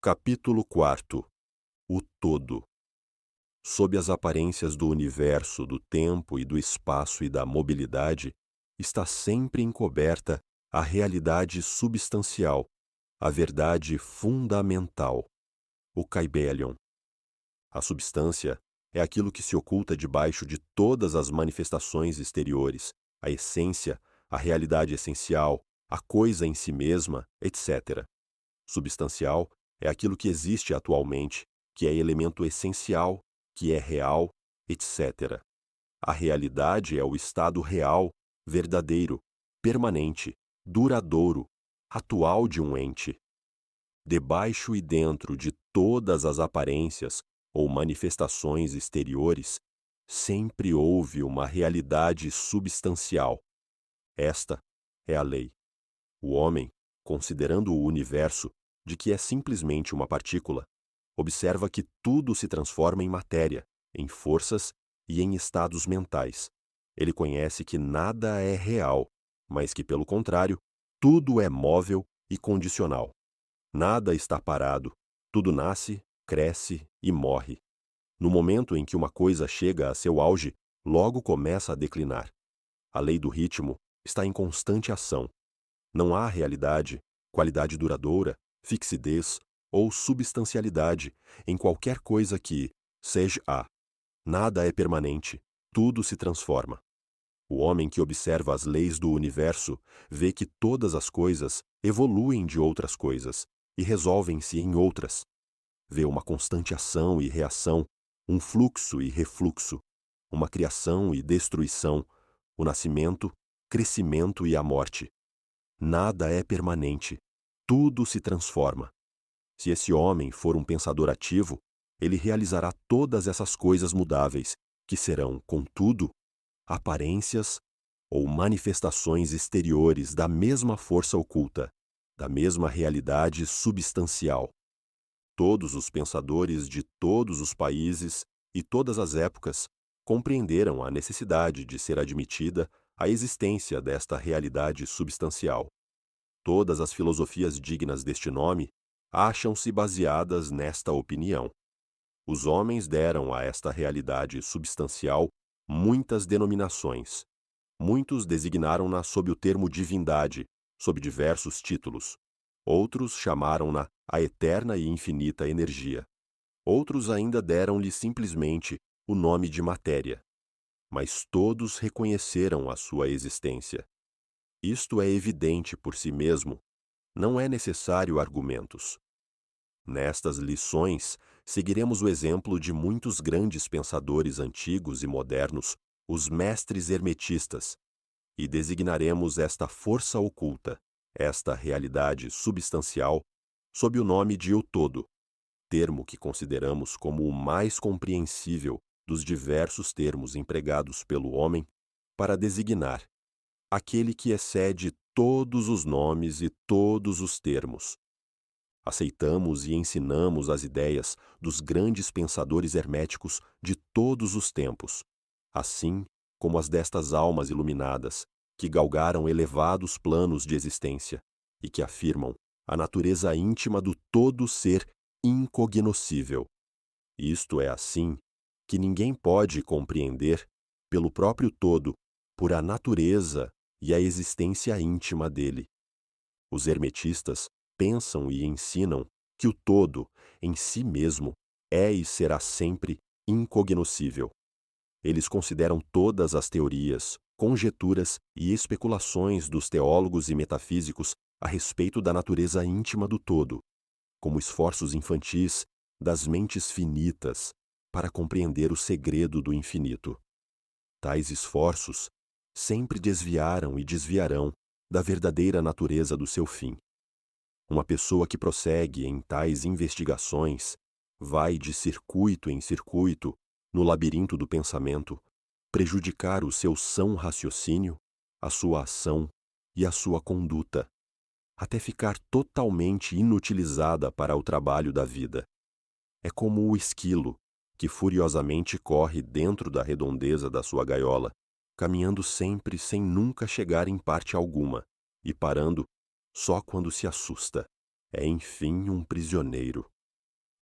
Capítulo 4. O Todo. Sob as aparências do universo, do tempo e do espaço e da mobilidade, está sempre encoberta a realidade substancial, a verdade fundamental, o Kybalion. A substância é aquilo que se oculta debaixo de todas as manifestações exteriores, a essência, a realidade essencial, a coisa em si mesma, etc. Substancial é aquilo que existe atualmente, que é elemento essencial, que é real, etc. A realidade é o estado real, verdadeiro, permanente, duradouro, atual de um ente. Debaixo e dentro de todas as aparências ou manifestações exteriores, sempre houve uma realidade substancial. Esta é a lei. O homem, considerando o universo, de que é simplesmente uma partícula, observa que tudo se transforma em matéria, em forças e em estados mentais. Ele conhece que nada é real, mas que, pelo contrário, tudo é móvel e condicional. Nada está parado, tudo nasce, cresce e morre. No momento em que uma coisa chega a seu auge, logo começa a declinar. A lei do ritmo está em constante ação. Não há realidade, qualidade duradoura, fixidez ou substancialidade em qualquer coisa que seja há. Nada é permanente, tudo se transforma. O homem que observa as leis do universo vê que todas as coisas evoluem de outras coisas e resolvem-se em outras. Vê uma constante ação e reação, um fluxo e refluxo, uma criação e destruição, o nascimento, crescimento e a morte. Nada é permanente, tudo se transforma. Se esse homem for um pensador ativo, ele realizará todas essas coisas mudáveis, que serão, contudo, aparências ou manifestações exteriores da mesma força oculta, da mesma realidade substancial. Todos os pensadores de todos os países e todas as épocas compreenderam a necessidade de ser admitida a existência desta realidade substancial. Todas as filosofias dignas deste nome acham-se baseadas nesta opinião. Os homens deram a esta realidade substancial muitas denominações. Muitos designaram-na sob o termo divindade, sob diversos títulos. Outros chamaram-na a eterna e infinita energia. Outros ainda deram-lhe simplesmente o nome de matéria. Mas todos reconheceram a sua existência. Isto é evidente por si mesmo, não é necessário argumentos. Nestas lições, seguiremos o exemplo de muitos grandes pensadores antigos e modernos, os mestres hermetistas, e designaremos esta força oculta, esta realidade substancial, sob o nome de o todo, termo que consideramos como o mais compreensível dos diversos termos empregados pelo homem para designar aquele que excede todos os nomes e todos os termos. Aceitamos e ensinamos as ideias dos grandes pensadores herméticos de todos os tempos, assim como as destas almas iluminadas, que galgaram elevados planos de existência e que afirmam a natureza íntima do todo ser incognoscível. Isto é assim que ninguém pode compreender, pelo próprio todo, por a natureza e a existência íntima dele. Os hermetistas pensam e ensinam que o todo, em si mesmo, é e será sempre incognoscível. Eles consideram todas as teorias, conjecturas e especulações dos teólogos e metafísicos a respeito da natureza íntima do todo, como esforços infantis das mentes finitas para compreender o segredo do infinito. Tais esforços sempre desviaram e desviarão da verdadeira natureza do seu fim. Uma pessoa que prossegue em tais investigações vai de circuito em circuito no labirinto do pensamento, prejudicar o seu são raciocínio, a sua ação e a sua conduta, até ficar totalmente inutilizada para o trabalho da vida. É como o esquilo, que furiosamente corre dentro da redondeza da sua gaiola, caminhando sempre sem nunca chegar em parte alguma, e parando só quando se assusta. é enfim um prisioneiro.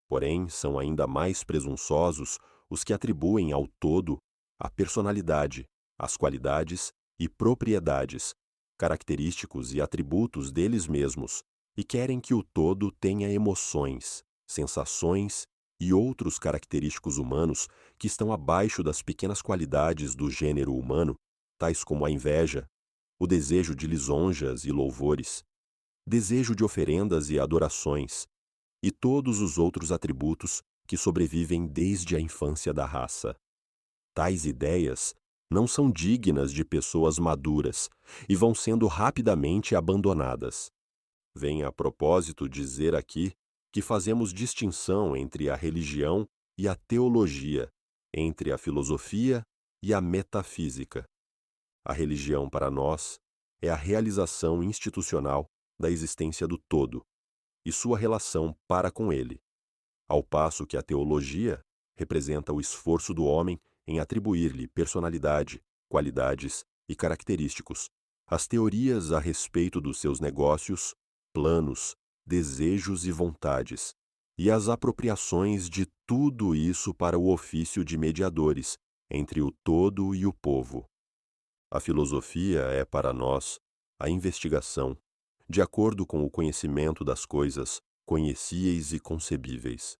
Porém, são ainda mais presunçosos os que atribuem ao todo a personalidade, as qualidades e propriedades, característicos e atributos deles mesmos, e querem que o todo tenha emoções, sensações e outros característicos humanos que estão abaixo das pequenas qualidades do gênero humano, tais como a inveja, o desejo de lisonjas e louvores, desejo de oferendas e adorações, e todos os outros atributos que sobrevivem desde a infância da raça. Tais ideias não são dignas de pessoas maduras e vão sendo rapidamente abandonadas. Vem a propósito dizer aqui que fazemos distinção entre a religião e a teologia, entre a filosofia e a metafísica. A religião, para nós, é a realização institucional da existência do todo e sua relação para com ele, ao passo que a teologia representa o esforço do homem em atribuir-lhe personalidade, qualidades e característicos, as teorias a respeito dos seus negócios, planos, desejos e vontades, e as apropriações de tudo isso para o ofício de mediadores entre o todo e o povo. A filosofia é, para nós, a investigação, de acordo com o conhecimento das coisas conhecíveis e concebíveis,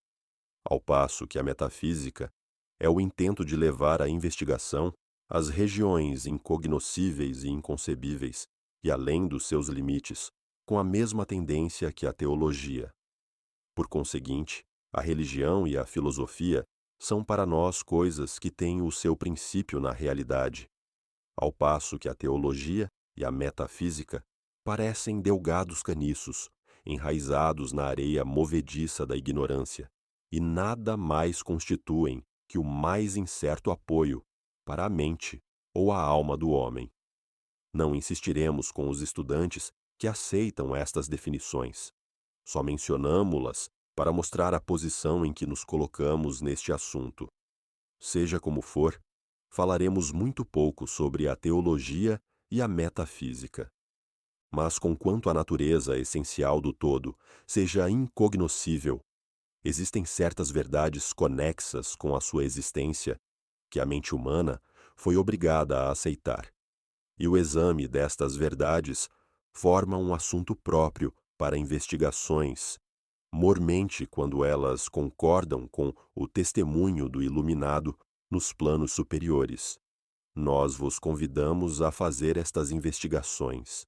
ao passo que a metafísica é o intento de levar a investigação às regiões incognoscíveis e inconcebíveis e além dos seus limites, com a mesma tendência que a teologia. Por conseguinte, a religião e a filosofia são para nós coisas que têm o seu princípio na realidade, ao passo que a teologia e a metafísica parecem delgados caniços, enraizados na areia movediça da ignorância, e nada mais constituem que o mais incerto apoio para a mente ou a alma do homem. Não insistiremos com os estudantes que aceitam estas definições. Só mencionamo-las para mostrar a posição em que nos colocamos neste assunto. Seja como for, falaremos muito pouco sobre a teologia e a metafísica. Mas conquanto a natureza essencial do todo seja incognoscível, existem certas verdades conexas com a sua existência que a mente humana foi obrigada a aceitar. E o exame destas verdades forma um assunto próprio para investigações, mormente quando elas concordam com o testemunho do iluminado nos planos superiores. Nós vos convidamos a fazer estas investigações.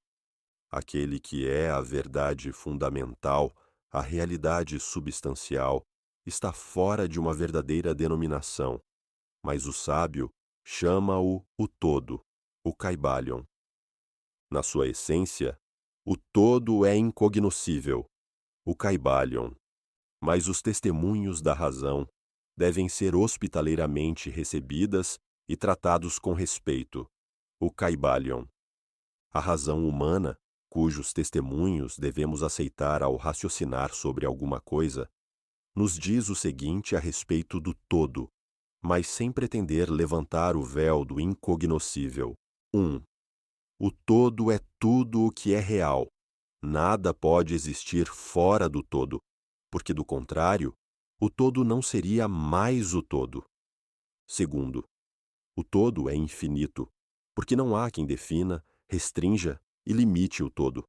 Aquele que é a verdade fundamental, a realidade substancial, está fora de uma verdadeira denominação, mas o sábio chama-o o todo, o Kaibalion. Na sua essência, o todo é incognoscível, o Kaibalion, mas os testemunhos da razão devem ser hospitaleiramente recebidas e tratados com respeito, o Kaibalion. A razão humana, cujos testemunhos devemos aceitar ao raciocinar sobre alguma coisa, nos diz o seguinte a respeito do todo, mas sem pretender levantar o véu do incognoscível. 1. O todo é tudo o que é real. Nada pode existir fora do todo, porque, do contrário, o todo não seria mais o todo. 2. O todo é infinito, porque não há quem defina, restrinja e limite o todo.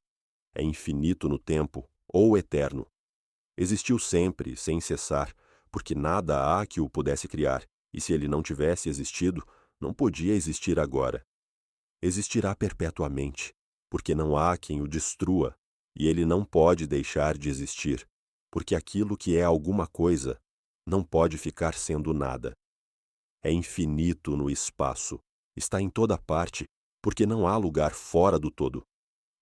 É infinito no tempo, ou eterno. Existiu sempre, sem cessar, porque nada há que o pudesse criar, e se ele não tivesse existido, não podia existir agora. Existirá perpetuamente, porque não há quem o destrua, e ele não pode deixar de existir, porque aquilo que é alguma coisa não pode ficar sendo nada. É infinito no espaço, está em toda parte, porque não há lugar fora do todo.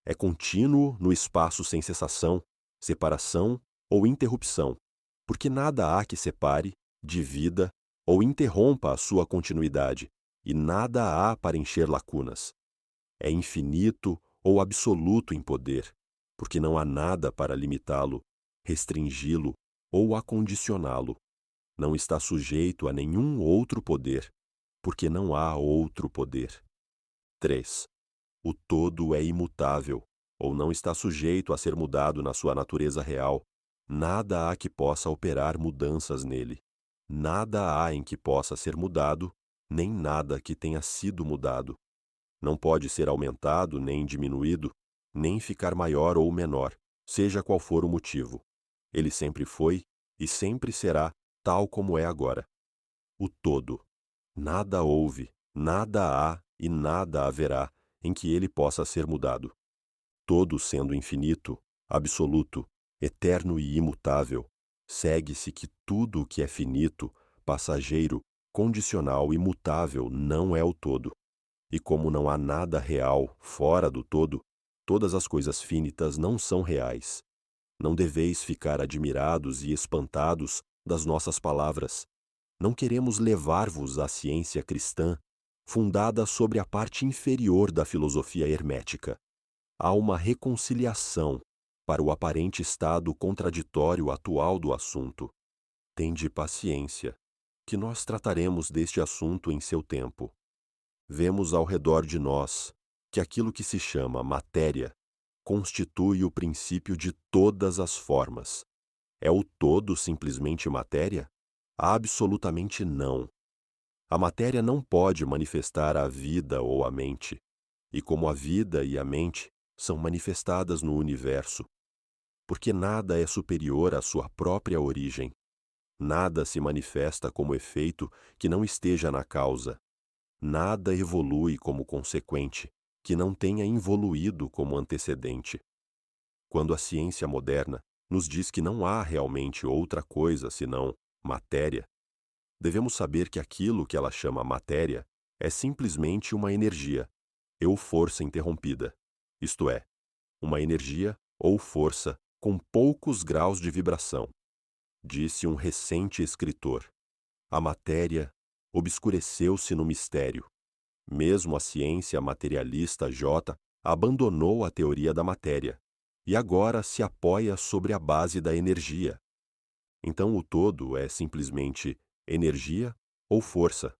É contínuo no espaço sem cessação, separação ou interrupção, porque nada há que separe, divida ou interrompa a sua continuidade, e nada há para encher lacunas. É infinito ou absoluto em poder, porque não há nada para limitá-lo, restringi-lo ou acondicioná-lo. Não está sujeito a nenhum outro poder, porque não há outro poder. 3. O todo é imutável, ou não está sujeito a ser mudado na sua natureza real, nada há que possa operar mudanças nele. Nada há em que possa ser mudado, nem nada que tenha sido mudado. Não pode ser aumentado nem diminuído, nem ficar maior ou menor, seja qual for o motivo. Ele sempre foi e sempre será tal como é agora. O todo. Nada houve, nada há e nada haverá em que ele possa ser mudado. Todo sendo infinito, absoluto, eterno e imutável, segue-se que tudo o que é finito, passageiro, condicional e mutável não é o todo. E como não há nada real fora do todo, todas as coisas finitas não são reais. Não deveis ficar admirados e espantados das nossas palavras. Não queremos levar-vos à ciência cristã, fundada sobre a parte inferior da filosofia hermética. Há uma reconciliação para o aparente estado contraditório atual do assunto. Tende paciência, que nós trataremos deste assunto em seu tempo. Vemos ao redor de nós que aquilo que se chama matéria constitui o princípio de todas as formas. É o todo simplesmente matéria? Absolutamente não. A matéria não pode manifestar a vida ou a mente, e como a vida e a mente são manifestadas no universo, porque nada é superior à sua própria origem. Nada se manifesta como efeito que não esteja na causa. Nada evolui como consequente, que não tenha involuído como antecedente. Quando a ciência moderna nos diz que não há realmente outra coisa senão matéria, devemos saber que aquilo que ela chama matéria é simplesmente uma energia, ou força interrompida, isto é, uma energia ou força com poucos graus de vibração. Disse um recente escritor: a matéria obscureceu-se no mistério. Mesmo a ciência materialista J abandonou a teoria da matéria e agora se apoia sobre a base da energia. Então o todo é simplesmente energia ou força.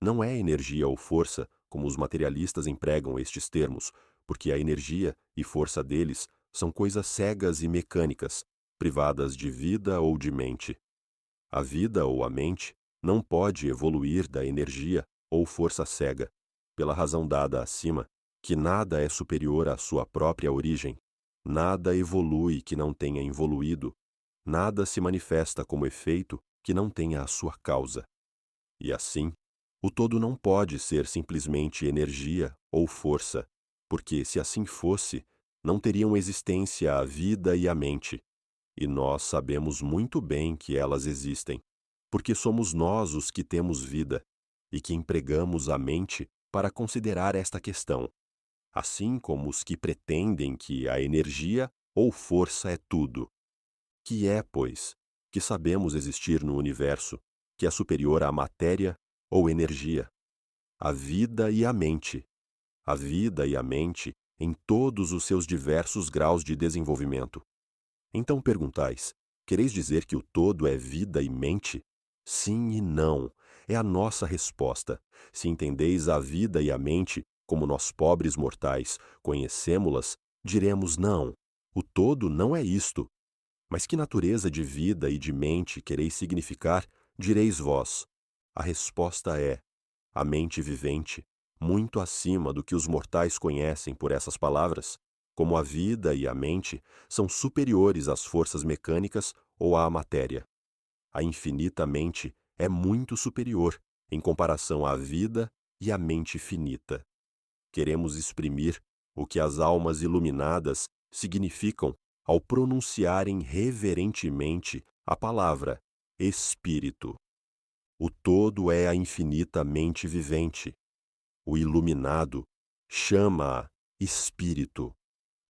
Não é energia ou força como os materialistas empregam estes termos, porque a energia e força deles são coisas cegas e mecânicas, privadas de vida ou de mente. A vida ou a mente não pode evoluir da energia ou força cega, pela razão dada acima, que nada é superior à sua própria origem, nada evolui que não tenha evoluído, nada se manifesta como efeito que não tenha a sua causa. E assim, o todo não pode ser simplesmente energia ou força, porque se assim fosse, não teriam existência a vida e a mente. E nós sabemos muito bem que elas existem, porque somos nós os que temos vida e que empregamos a mente para considerar esta questão, assim como os que pretendem que a energia ou força é tudo. Que é, pois, que sabemos existir no universo, que é superior à matéria ou energia? A vida e a mente. A vida e a mente em todos os seus diversos graus de desenvolvimento. Então perguntais: quereis dizer que o todo é vida e mente? Sim e não, é a nossa resposta. Se entendeis a vida e a mente como nós pobres mortais conhecemo-las, diremos não, o todo não é isto. Mas que natureza de vida e de mente quereis significar, direis vós. A resposta é: a mente vivente, muito acima do que os mortais conhecem por essas palavras, como a vida e a mente são superiores às forças mecânicas ou à matéria. A infinita mente é muito superior em comparação à vida e à mente finita. Queremos exprimir o que as almas iluminadas significam ao pronunciarem reverentemente a palavra Espírito. O todo é a infinita mente vivente. O iluminado chama-a Espírito.